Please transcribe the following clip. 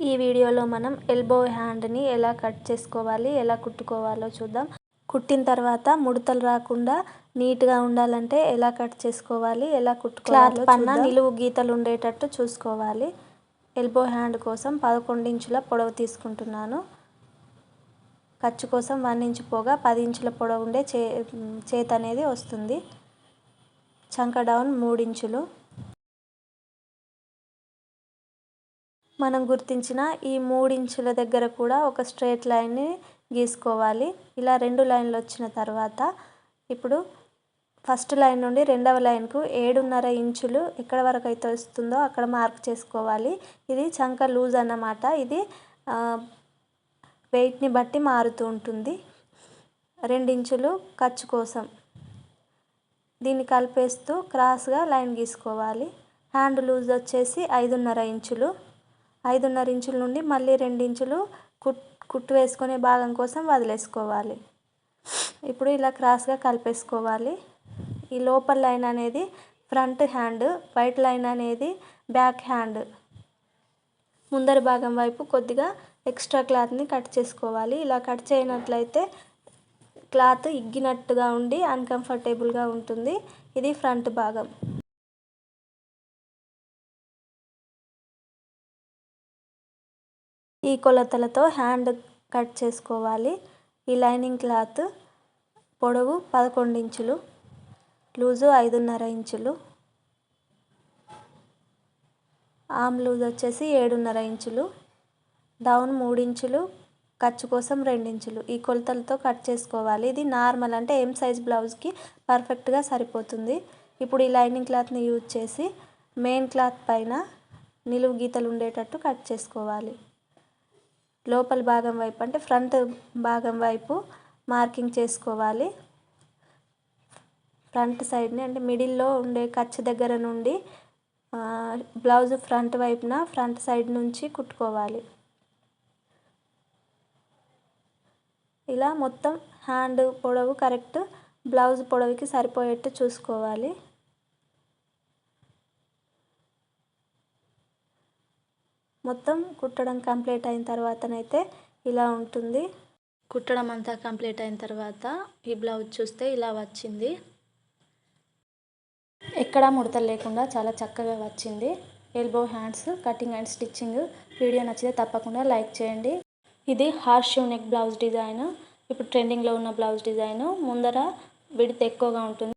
ఈ వీడియోలో మనం ఎల్బో హ్యాండ్ని ఎలా కట్ చేసుకోవాలి, ఎలా కుట్టుకోవాలో చూద్దాం. కుట్టిన తర్వాత ముడతలు రాకుండా నీట్గా ఉండాలంటే ఎలా కట్ చేసుకోవాలి, ఎలా కుట్టుకోవాలో క్లాత్ పైన నిలువు గీతలు ఉండేటట్టు చూసుకోవాలి. ఎల్బో హ్యాండ్ కోసం 11 ఇంచుల పొడవు తీసుకుంటున్నాను. ఖర్చు కోసం 1 ఇంచు పోగా 10 ఇంచుల పొడవు ఉండే చేతి అనేది వస్తుంది. చంక డౌన్ 3 ఇంచులు. మనం గుర్తించిన ఈ 3 ఇంచుల దగ్గర కూడా ఒక స్ట్రైట్ లైన్ని గీసుకోవాలి. ఇలా 2 లైన్లు వచ్చిన తర్వాత ఇప్పుడు ఫస్ట్ లైన్ నుండి రెండవ లైన్కు 7.5 ఇంచులు ఎక్కడ వరకు అయితే వస్తుందో అక్కడ మార్క్ చేసుకోవాలి. ఇది చంక లూజ్ అన్నమాట. ఇది వెయిట్ని బట్టి మారుతూ ఉంటుంది. 2 ఇంచులు ఖర్చు కోసం. దీన్ని కలిపేస్తూ క్రాస్గా లైన్ గీసుకోవాలి. హ్యాండ్ లూజ్ వచ్చేసి 5.5 ఇంచులు. 5.5 ఇంచుల నుండి మళ్ళీ 2 ఇంచులు కుట్టు వేసుకునే భాగం కోసం వదిలేసుకోవాలి. ఇప్పుడు ఇలా క్రాస్గా కలిపేసుకోవాలి. ఈ లోపల లైన్ అనేది ఫ్రంట్ హ్యాండ్, వైట్ లైన్ అనేది బ్యాక్ హ్యాండ్. ముందరి భాగం వైపు కొద్దిగా ఎక్స్ట్రా క్లాత్ని కట్ చేసుకోవాలి. ఇలా కట్ చేయనట్లయితే క్లాత్ ఇగ్గినట్టుగా ఉండి అన్కంఫర్టబుల్గా ఉంటుంది. ఇది ఫ్రంట్ భాగం. ఈ కొలతలతో హ్యాండ్ కట్ చేసుకోవాలి. ఈ లైనింగ్ క్లాత్ పొడవు 11 ఇంచులు, లూజు 5.5 ఇంచులు, ఆర్మ్ లూజ్ వచ్చేసి 7.5 ఇంచులు, డౌన్ 3 ఇంచులు, ఖర్చు కోసం 2 ఇంచులు. ఈ కొలతలతో కట్ చేసుకోవాలి. ఇది నార్మల్ అంటే ఎం సైజ్ బ్లౌజ్కి పర్ఫెక్ట్గా సరిపోతుంది. ఇప్పుడు ఈ లైనింగ్ క్లాత్ని యూజ్ చేసి మెయిన్ క్లాత్ పైన నిలువు గీతలు ఉండేటట్టు కట్ చేసుకోవాలి. లోపల భాగం వైపు అంటే ఫ్రంట్ భాగం వైపు మార్కింగ్ చేసుకోవాలి. ఫ్రంట్ సైడ్ని అంటే మిడిల్లో ఉండే ఖర్చు దగ్గర నుండి బ్లౌజ్ ఫ్రంట్ వైపున ఫ్రంట్ సైడ్ నుంచి కుట్టుకోవాలి. ఇలా మొత్తం హ్యాండ్ పొడవు కరెక్ట్ బ్లౌజ్ పొడవుకి సరిపోయేట్టు చూసుకోవాలి. మొత్తం కుట్టడం కంప్లీట్ అయిన తర్వాతనైతే ఇలా ఉంటుంది. కుట్టడం అంతా కంప్లీట్ అయిన తర్వాత ఈ బ్లౌజ్ చూస్తే ఇలా వచ్చింది. ఎక్కడా ముడతలు లేకుండా చాలా చక్కగా వచ్చింది. Elbow hands cutting and stitching video నచ్చితే తప్పకుండా లైక్ చేయండి. ఇది horse shoe neck blouse design. ఇప్పుడు ట్రెండింగ్లో ఉన్న బ్లౌజ్ డిజైన్. ముందర విడ్త్ ఎక్కువగా ఉంటుంది.